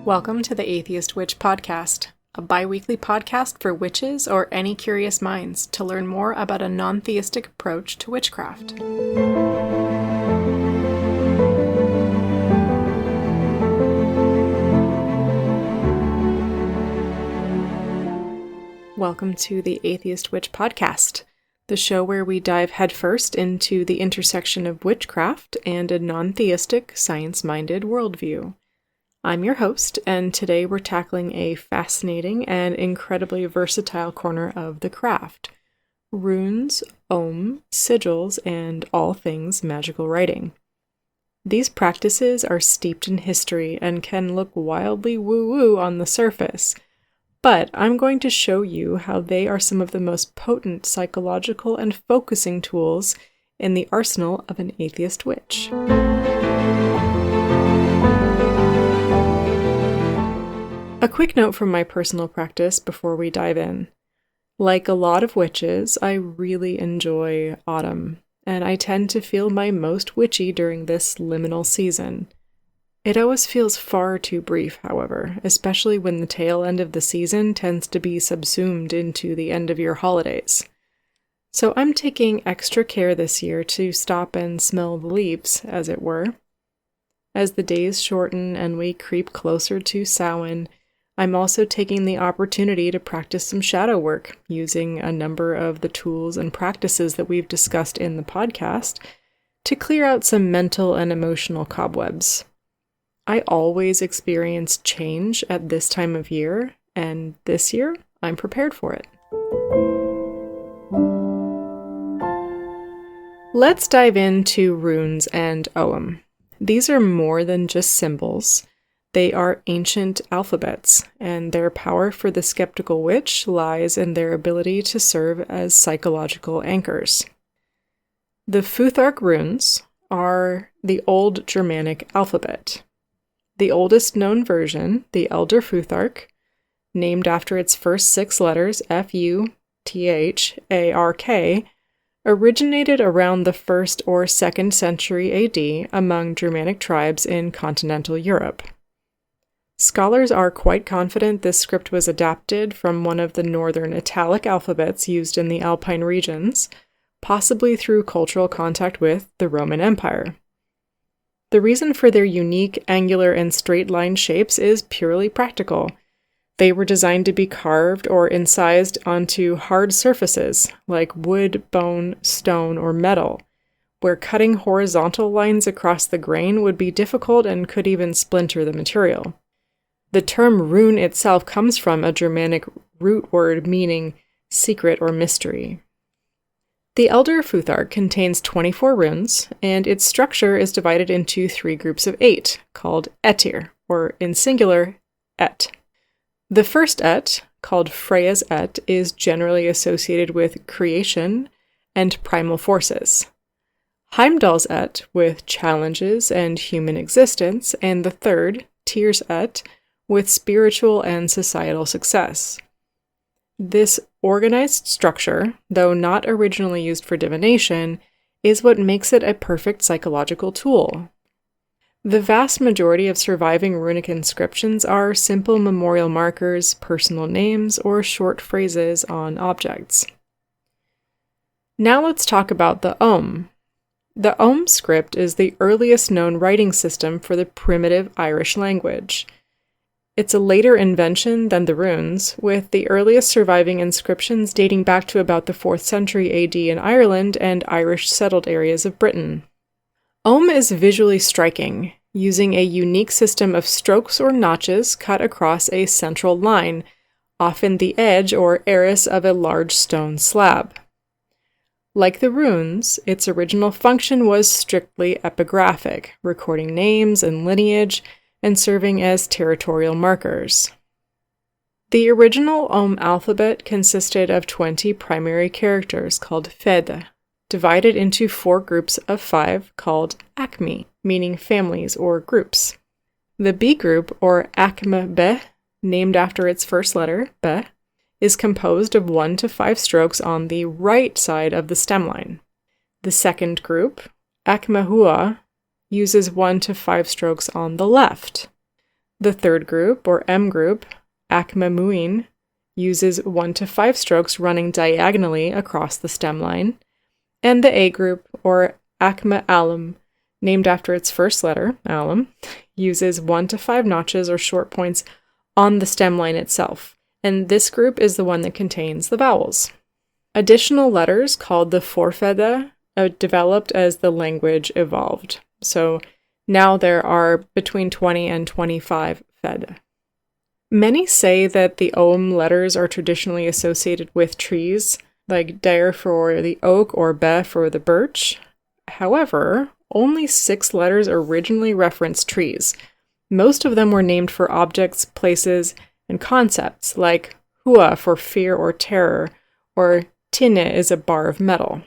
Welcome to the Atheist Witch Podcast, a bi-weekly podcast for witches or any curious minds to learn more about a non-theistic approach to witchcraft. Welcome to the Atheist Witch Podcast, the show where we dive headfirst into the intersection of witchcraft and a non-theistic, science-minded worldview. I'm your host, and today we're tackling a fascinating and incredibly versatile corner of the craft: runes, ogham, sigils, and all things magical writing. These practices are steeped in history and can look wildly woo-woo on the surface, but I'm going to show you how they are some of the most potent psychological and focusing tools in the arsenal of an atheist witch. A quick note from my personal practice before we dive in. Like a lot of witches, I really enjoy autumn, and I tend to feel my most witchy during this liminal season. It always feels far too brief, however, especially when the tail end of the season tends to be subsumed into the end of your holidays. So I'm taking extra care this year to stop and smell the leaves, as it were. As the days shorten and we creep closer to Samhain, I'm also taking the opportunity to practice some shadow work, using a number of the tools and practices that we've discussed in the podcast to clear out some mental and emotional cobwebs. I always experience change at this time of year, and this year, I'm prepared for it. Let's dive into runes and ogham. These are more than just symbols. They are ancient alphabets, and their power for the skeptical witch lies in their ability to serve as psychological anchors. The Futhark runes are the Old Germanic alphabet. The oldest known version, the Elder Futhark, named after its first 6 letters, F-U-T-H-A-R-K, originated around the 1st or 2nd century AD among Germanic tribes in continental Europe. Scholars are quite confident this script was adapted from one of the northern Italic alphabets used in the Alpine regions, possibly through cultural contact with the Roman Empire. The reason for their unique angular and straight-line shapes is purely practical. They were designed to be carved or incised onto hard surfaces, like wood, bone, stone, or metal, where cutting horizontal lines across the grain would be difficult and could even splinter the material. The term rune itself comes from a Germanic root word meaning secret or mystery. The Elder Futhark contains 24 runes, and its structure is divided into 3 groups of 8, called etir, or in singular, et. The first et, called Freya's et, is generally associated with creation and primal forces. Heimdall's et, with challenges and human existence, and the third, Tyr's et, with spiritual and societal success. This organized structure, though not originally used for divination, is what makes it a perfect psychological tool. The vast majority of surviving runic inscriptions are simple memorial markers, personal names, or short phrases on objects. Now let's talk about the ogham. The ogham script is the earliest known writing system for the primitive Irish language. It's a later invention than the runes, with the earliest surviving inscriptions dating back to about the 4th century AD in Ireland and Irish settled areas of Britain. Ogham is visually striking, using a unique system of strokes or notches cut across a central line, often the edge or eris of a large stone slab. Like the runes, its original function was strictly epigraphic, recording names and lineage, and serving as territorial markers. The original ogham alphabet consisted of 20 primary characters called fedha, divided into 4 groups of 5 called acmi, meaning families or groups. The B group, or acme be, named after its first letter, be, is composed of 1 to 5 strokes on the right side of the stem line. The second group, acme hua, uses 1 to 5 strokes on the left. The third group, or M group, Acmamuin, uses 1 to 5 strokes running diagonally across the stem line. And the A group, or Acma Alum, named after its first letter, alum, uses 1 to 5 notches or short points on the stem line itself. And this group is the one that contains the vowels. Additional letters, called the forfeda, developed as the language evolved. So now there are between 20 and 25 fed. Many say that the Ogham letters are traditionally associated with trees, like Der for the oak or Be for the birch. However, only 6 letters originally referenced trees. Most of them were named for objects, places, and concepts, like Hua for fear or terror, or Tinne is a bar of metal.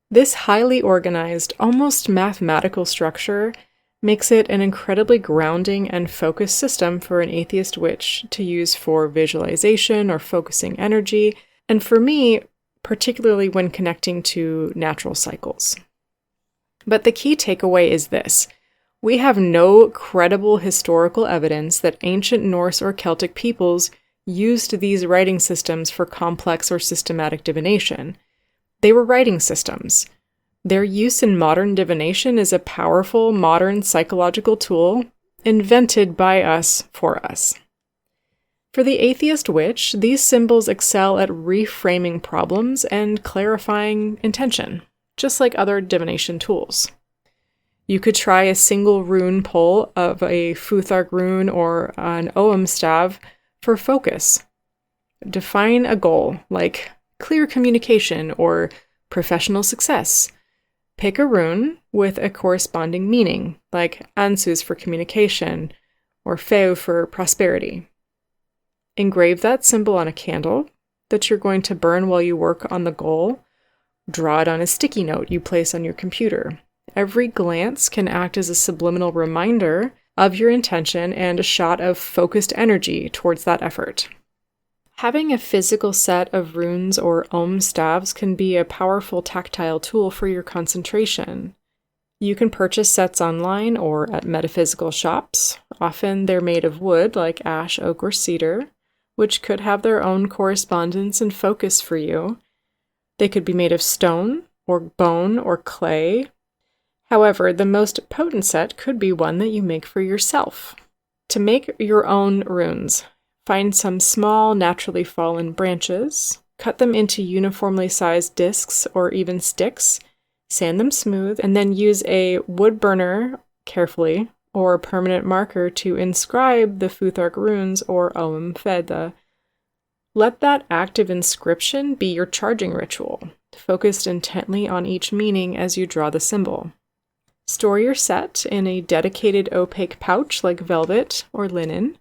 This highly organized, almost mathematical structure makes it an incredibly grounding and focused system for an atheist witch to use for visualization or focusing energy, and for me, particularly when connecting to natural cycles. But the key takeaway is this: we have no credible historical evidence that ancient Norse or Celtic peoples used these writing systems for complex or systematic divination. They were writing systems. Their use in modern divination is a powerful, modern psychological tool invented by us for us. For the atheist witch, these symbols excel at reframing problems and clarifying intention, just like other divination tools. You could try a single rune pull of a Futhark rune or an Ogham staff for focus. Define a goal, like clear communication or professional success. Pick a rune with a corresponding meaning, like Ansus for communication or Feu for prosperity. Engrave that symbol on a candle that you're going to burn while you work on the goal. Draw it on a sticky note you place on your computer. Every glance can act as a subliminal reminder of your intention and a shot of focused energy towards that effort. Having a physical set of runes or Ogham staves can be a powerful tactile tool for your concentration. You can purchase sets online or at metaphysical shops. Often they're made of wood like ash, oak, or cedar, which could have their own correspondence and focus for you. They could be made of stone, or bone, or clay. However, the most potent set could be one that you make for yourself. To make your own runes, find some small, naturally fallen branches, cut them into uniformly sized discs or even sticks, sand them smooth, and then use a wood burner carefully or a permanent marker to inscribe the Futhark runes or Ogham Feda. Let that act of inscription be your charging ritual, focused intently on each meaning as you draw the symbol. Store your set in a dedicated opaque pouch like velvet or linen.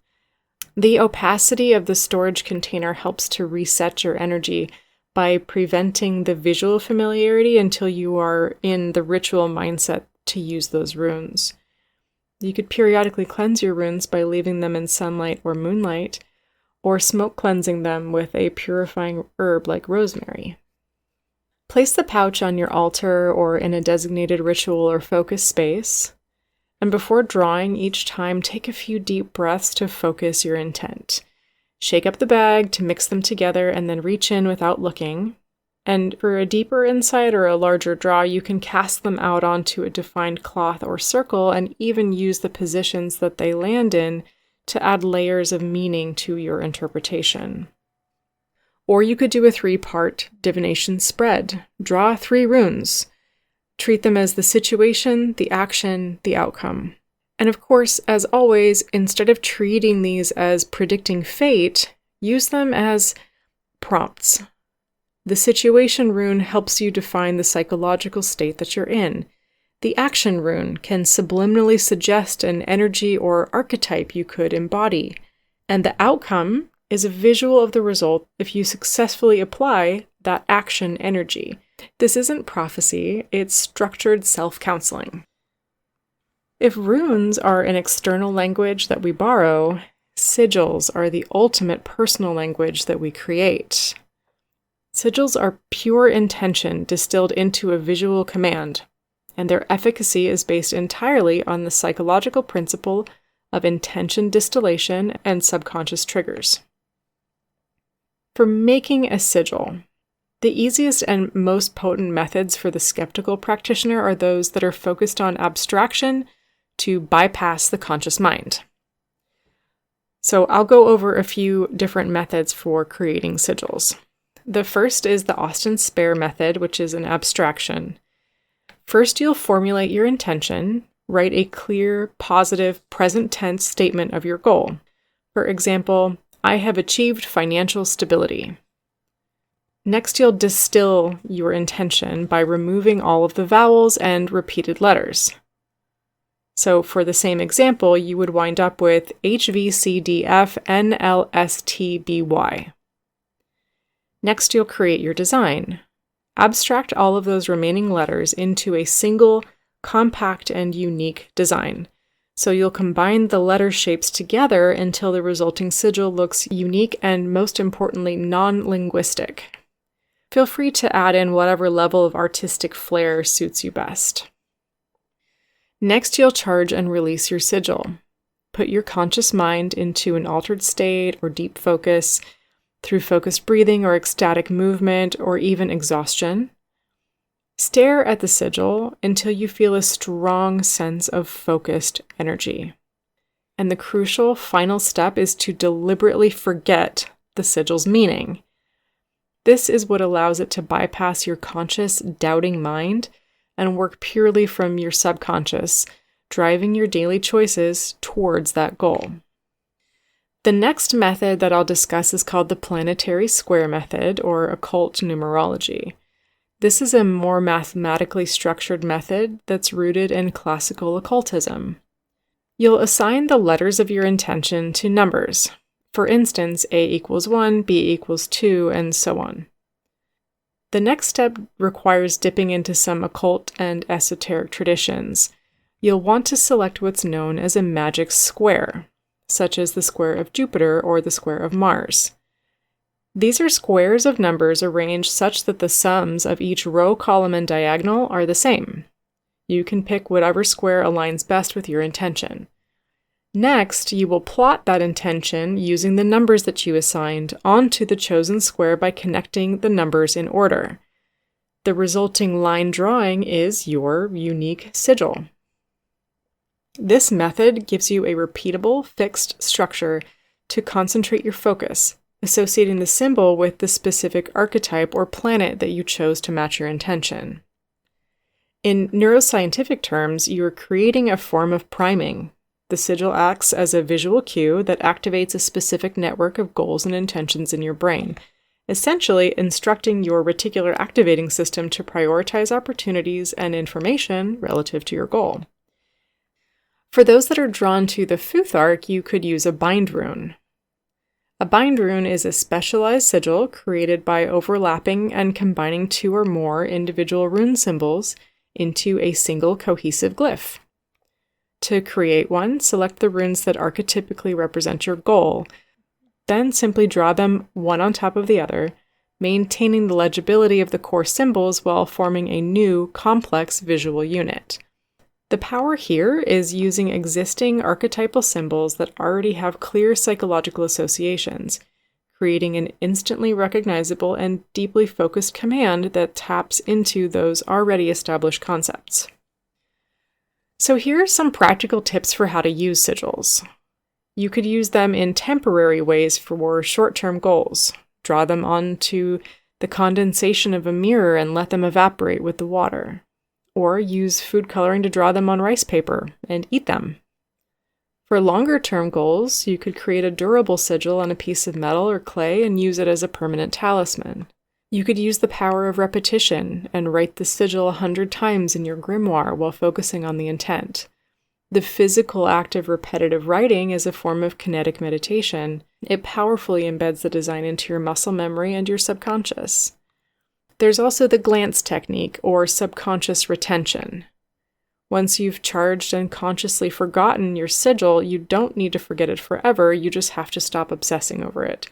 The opacity of the storage container helps to reset your energy by preventing the visual familiarity until you are in the ritual mindset to use those runes. You could periodically cleanse your runes by leaving them in sunlight or moonlight, or smoke cleansing them with a purifying herb like rosemary. Place the pouch on your altar or in a designated ritual or focus space, and before drawing each time, take a few deep breaths to focus your intent. Shake up the bag to mix them together and then reach in without looking. And for a deeper insight or a larger draw, you can cast them out onto a defined cloth or circle and even use the positions that they land in to add layers of meaning to your interpretation. Or you could do a 3-part divination spread. Draw 3 runes. Treat them as the situation, the action, the outcome. And of course, as always, instead of treating these as predicting fate, use them as prompts. The situation rune helps you define the psychological state that you're in. The action rune can subliminally suggest an energy or archetype you could embody. And the outcome is a visual of the result if you successfully apply that action energy. This isn't prophecy, it's structured self-counseling. If runes are an external language that we borrow, sigils are the ultimate personal language that we create. Sigils are pure intention distilled into a visual command, and their efficacy is based entirely on the psychological principle of intention distillation and subconscious triggers. For making a sigil, the easiest and most potent methods for the skeptical practitioner are those that are focused on abstraction to bypass the conscious mind. So I'll go over a few different methods for creating sigils. The first is the Austin Spare method, which is an abstraction. First, you'll formulate your intention, write a clear, positive, present tense statement of your goal. For example, I have achieved financial stability. Next, you'll distill your intention by removing all of the vowels and repeated letters. So for the same example, you would wind up with HVCDFNLSTBY. Next, you'll create your design. Abstract all of those remaining letters into a single, compact, and unique design. So you'll combine the letter shapes together until the resulting sigil looks unique and, most importantly, non-linguistic. Feel free to add in whatever level of artistic flair suits you best. Next, you'll charge and release your sigil. Put your conscious mind into an altered state or deep focus through focused breathing or ecstatic movement or even exhaustion. Stare at the sigil until you feel a strong sense of focused energy. And the crucial final step is to deliberately forget the sigil's meaning. This is what allows it to bypass your conscious, doubting mind and work purely from your subconscious, driving your daily choices towards that goal. The next method that I'll discuss is called the planetary square method, or occult numerology. This is a more mathematically structured method that's rooted in classical occultism. You'll assign the letters of your intention to numbers. For instance, A equals 1, B equals 2, and so on. The next step requires dipping into some occult and esoteric traditions. You'll want to select what's known as a magic square, such as the square of Jupiter or the square of Mars. These are squares of numbers arranged such that the sums of each row, column, and diagonal are the same. You can pick whatever square aligns best with your intention. Next, you will plot that intention using the numbers that you assigned onto the chosen square by connecting the numbers in order. The resulting line drawing is your unique sigil. This method gives you a repeatable, fixed structure to concentrate your focus, associating the symbol with the specific archetype or planet that you chose to match your intention. In neuroscientific terms, you are creating a form of priming. The sigil acts as a visual cue that activates a specific network of goals and intentions in your brain, essentially instructing your reticular activating system to prioritize opportunities and information relative to your goal. For those that are drawn to the Futhark, you could use a bind rune. A bind rune is a specialized sigil created by overlapping and combining two or more individual rune symbols into a single cohesive glyph. To create one, select the runes that archetypically represent your goal, then simply draw them one on top of the other, maintaining the legibility of the core symbols while forming a new, complex visual unit. The power here is using existing archetypal symbols that already have clear psychological associations, creating an instantly recognizable and deeply focused command that taps into those already established concepts. So here are some practical tips for how to use sigils. You could use them in temporary ways for short-term goals. Draw them onto the condensation of a mirror and let them evaporate with the water. Or use food coloring to draw them on rice paper and eat them. For longer-term goals, you could create a durable sigil on a piece of metal or clay and use it as a permanent talisman. You could use the power of repetition and write the sigil 100 times in your grimoire while focusing on the intent. The physical act of repetitive writing is a form of kinetic meditation. It powerfully embeds the design into your muscle memory and your subconscious. There's also the glance technique, or subconscious retention. Once you've charged and consciously forgotten your sigil, you don't need to forget it forever, you just have to stop obsessing over it.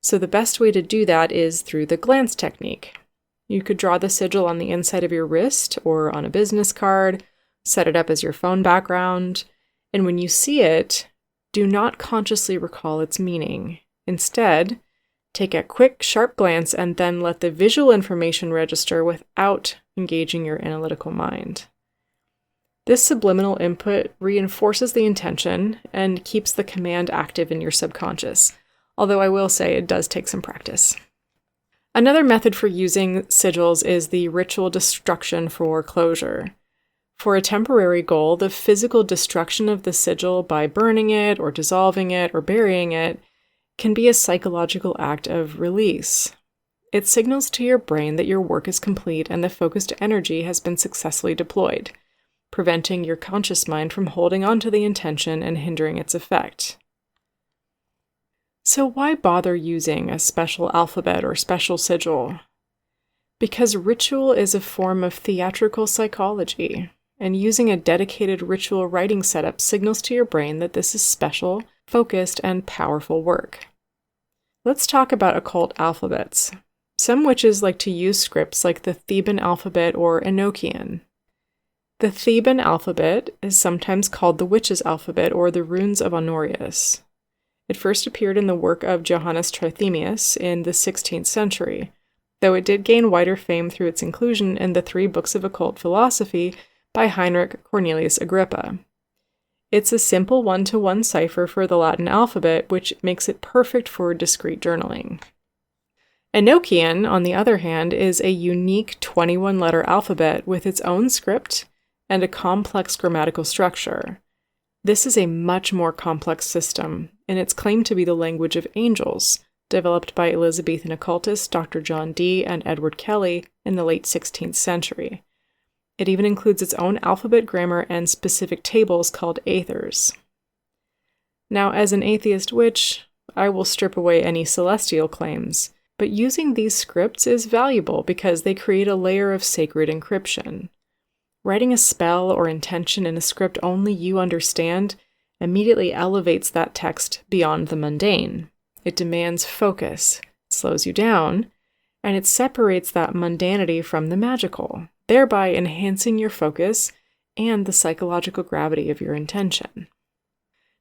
So the best way to do that is through the glance technique. You could draw the sigil on the inside of your wrist or on a business card, set it up as your phone background, and when you see it, Do not consciously recall its meaning. Instead, take a quick, sharp glance and then let the visual information register without engaging your analytical mind. This subliminal input reinforces the intention and keeps the command active in your subconscious, although I will say it does take some practice. Another method for using sigils is the ritual destruction for closure. For a temporary goal, the physical destruction of the sigil by burning it or dissolving it or burying it can be a psychological act of release. It signals to your brain that your work is complete and the focused energy has been successfully deployed, preventing your conscious mind from holding on to the intention and hindering its effect. So why bother using a special alphabet or special sigil? Because ritual is a form of theatrical psychology, and using a dedicated ritual writing setup signals to your brain that this is special, focused, and powerful work. Let's talk about occult alphabets. Some witches like to use scripts like the Theban alphabet or Enochian. The Theban alphabet is sometimes called the witch's alphabet or the Runes of Honorius. It first appeared in the work of Johannes Trithemius in the 16th century, though it did gain wider fame through its inclusion in the 3 books of occult philosophy by Heinrich Cornelius Agrippa. It's a simple one-to-one cipher for the Latin alphabet, which makes it perfect for discrete journaling. Enochian, on the other hand, is a unique 21-letter alphabet with its own script and a complex grammatical structure. This is a much more complex system, and it's claimed to be the language of angels, developed by Elizabethan occultists Dr. John Dee and Edward Kelly in the late 16th century. It even includes its own alphabet grammar and specific tables called aethers. Now, as an atheist witch, I will strip away any celestial claims, but using these scripts is valuable because they create a layer of sacred encryption. Writing a spell or intention in a script only you understand immediately elevates that text beyond the mundane. It demands focus, it slows you down, and it separates that mundanity from the magical, thereby enhancing your focus and the psychological gravity of your intention.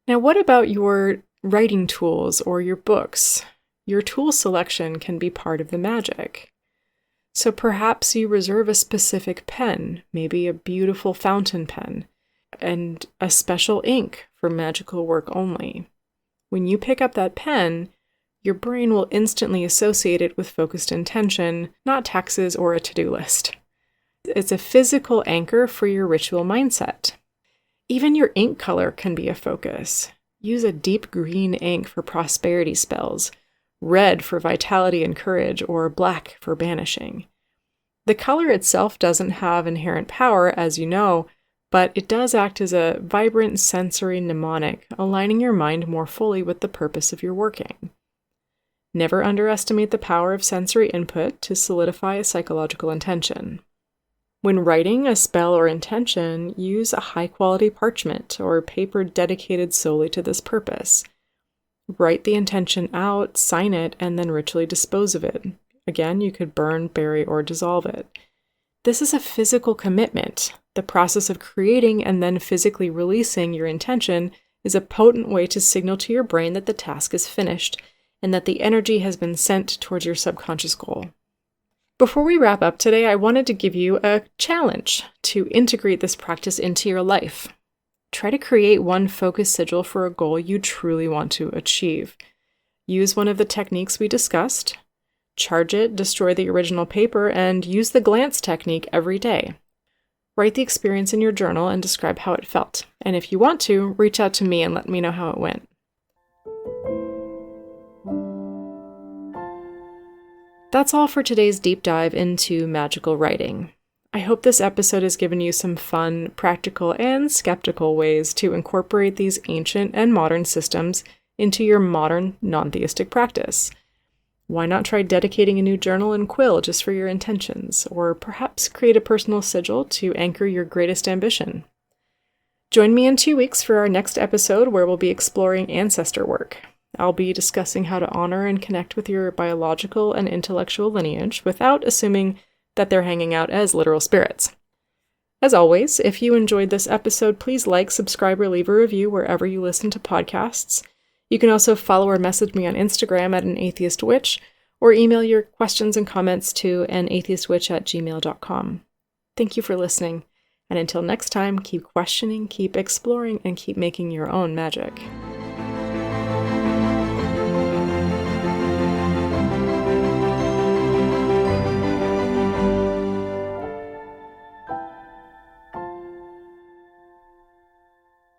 Now, what about your writing tools or your books? Your tool selection can be part of the magic. So perhaps you reserve a specific pen, maybe a beautiful fountain pen, and a special ink for magical work only. When you pick up that pen, your brain will instantly associate it with focused intention, not taxes or a to-do list. It's a physical anchor for your ritual mindset. Even your ink color can be a focus. Use a deep green ink for prosperity spells, red for vitality and courage, or black for banishing. The color itself doesn't have inherent power, as you know, but it does act as a vibrant sensory mnemonic, aligning your mind more fully with the purpose of your working. Never underestimate the power of sensory input to solidify a psychological intention. When writing a spell or intention, use a high-quality parchment or paper dedicated solely to this purpose. Write the intention out, sign it, and then ritually dispose of it. Again, you could burn, bury, or dissolve it. This is a physical commitment. The process of creating and then physically releasing your intention is a potent way to signal to your brain that the task is finished and that the energy has been sent towards your subconscious goal. Before we wrap up today, I wanted to give you a challenge to integrate this practice into your life. Try to create one focus sigil for a goal you truly want to achieve. Use one of the techniques we discussed. Charge it, destroy the original paper, and use the glance technique every day. Write the experience in your journal and describe how it felt. And if you want to, reach out to me and let me know how it went. That's all for today's deep dive into magical writing. I hope this episode has given you some fun, practical, and skeptical ways to incorporate these ancient and modern systems into your modern, non-theistic practice. Why not try dedicating a new journal and quill just for your intentions, or perhaps create a personal sigil to anchor your greatest ambition? Join me in 2 weeks for our next episode where we'll be exploring ancestor work. I'll be discussing how to honor and connect with your biological and intellectual lineage without assuming that they're hanging out as literal spirits. As always, if you enjoyed this episode, please like, subscribe, or leave a review wherever you listen to podcasts. You can also follow or message me on Instagram at @anatheistwitch, or email your questions and comments to anatheistwitch@gmail.com. Thank you for listening, and until next time, keep questioning, keep exploring, and keep making your own magic.